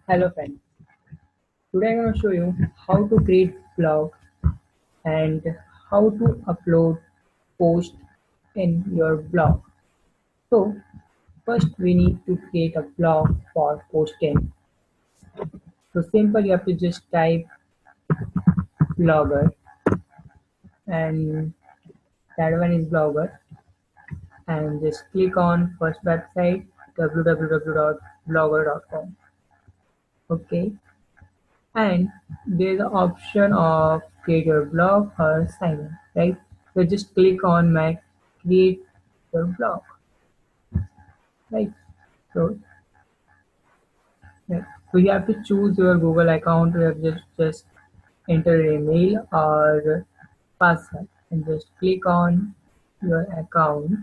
Hello friends, today I'm going to show you how to create blog and how to upload post in your blog. So first we need to create a blog for posting. So simple, you have to just type blogger and that one is blogger and just click on first website www.blogger.com. Okay, and there's an option of create your blog or sign in, right? So just click on my create your blog, right? So, right. So you have to choose your Google account. You have just enter your email or password and just click on your account.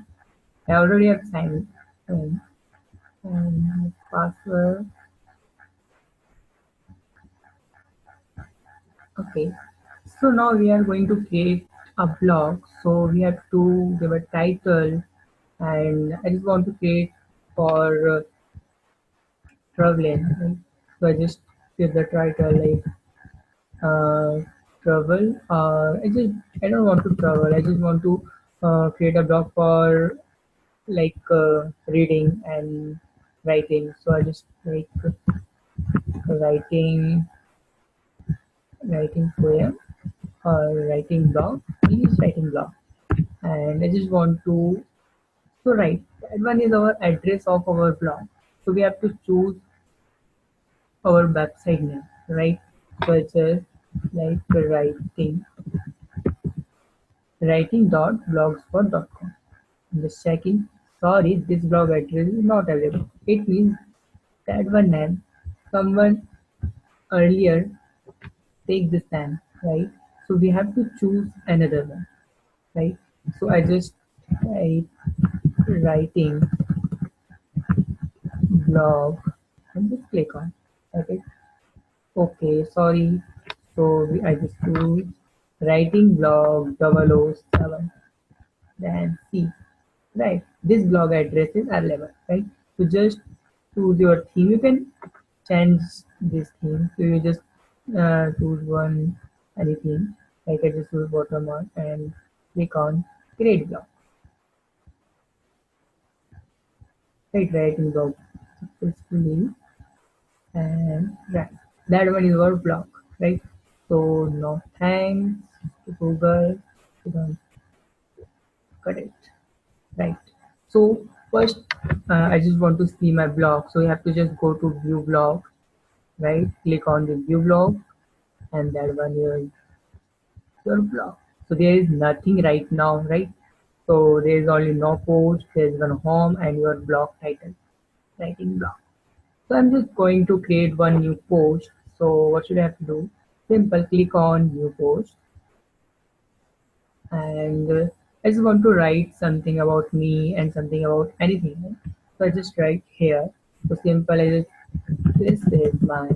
I already have signed in and password. Okay, so now we are going to create a blog. So we have to give a title, and I just want to create for traveling. Right? So I just give the title like travel. I don't want to travel. I just want to create a blog for like reading and writing. So I just like writing writing poem or writing blog. Please writing blog. And I just want to right, that one is our address of our blog. So we have to choose our website name, right? So it's just like writing.blogspot.com. I'm just checking. Sorry, this blog address is not available. It means that one name someone earlier take this name, right? So we have to choose another one, right? So I just type writing blog and just click on. Okay. Okay, sorry. So I just choose writing blog 007. Then see, right? This blog address is available, right? So just choose your theme. You can change this theme. So you just choose one anything. Like I just choose watermark and click on create blog. Right, writing blog successfully and right. That one is our blog, right? So no thanks to Google. You don't cut it, right? So first, I just want to see my blog. So you have to just go to view blog, right? Click on the view blog, and that one is your blog. So there is nothing right now, right? So there is only no post. There is one home and your blog title, writing blog. So I'm just going to create one new post. So what should I have to do? Simple, click on new post and I just want to write something about me and something about anything. Right? So I just write here. So simple, this is my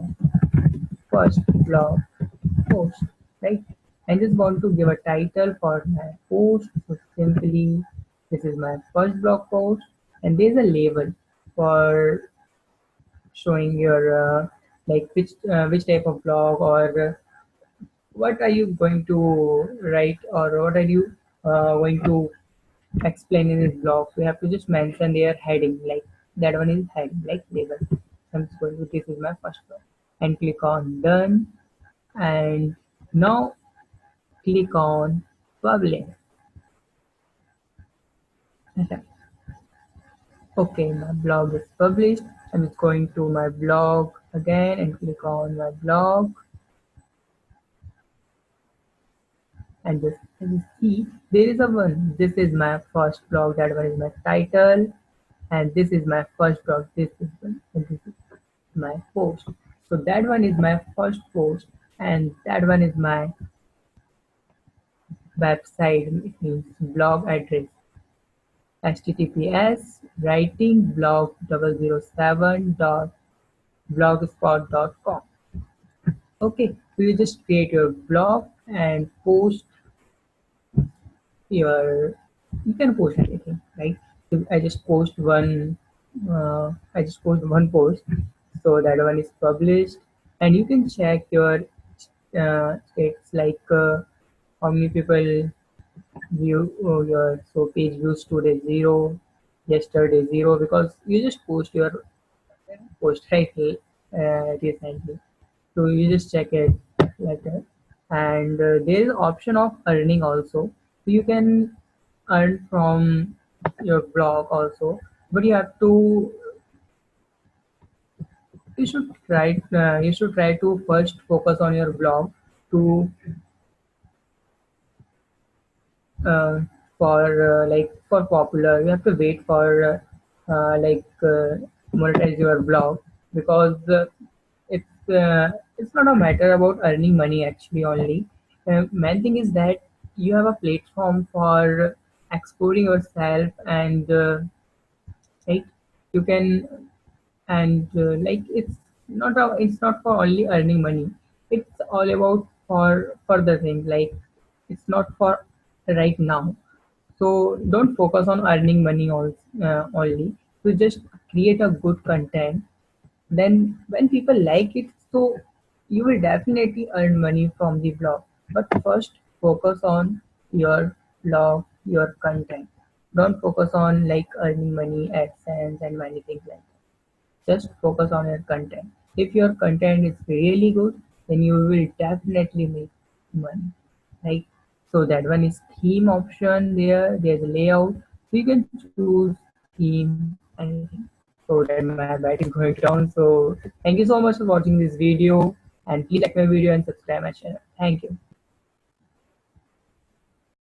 first blog post, right? I just want to give a title for my post. So simply, this is my first blog post, and there's a label for showing your like which type of blog or what are you going to write or what are you going to explain in this blog. So you have to just mention their heading like that one is heading like label. I'm just going to this is my first blog and click on done and now click on publish. Okay, my blog is published. I'm just going to my blog again and click on my blog and just as you see there is a one. This is my first blog, that one is my title and this is my first blog, this is one and this is my post. So that one is my first post and that one is my website, it means blog address https writing blog007.blogspot.com. Okay, so you just create your blog and post your you can post anything, right? So I just post one post. So that one is published, and you can check your states like how many people view your so page views today zero, yesterday zero, because you just post your post right recently. So you just check it like that. And there is option of earning also. So you can earn from your blog also, but you should try to first focus on your blog to uh, for popular. You have to wait for monetize your blog, because it's not a matter about earning money actually only. Main thing is that you have a platform for exporting yourself, and right, you can, and it's not for only earning money. It's all about for further things, like it's not for right now. So don't focus on earning money also, only. So just create a good content. Then when people like it, so you will definitely earn money from the blog. But first focus on your blog, your content. Don't focus on like earning money, AdSense and many things like that. Just focus on your content. If your content is really good, then you will definitely make money. Right? So that one is theme option there. There's a layout. So you can choose theme, anything. So that my battery is going down. So thank you so much for watching this video, and please like my video and subscribe my channel. Thank you.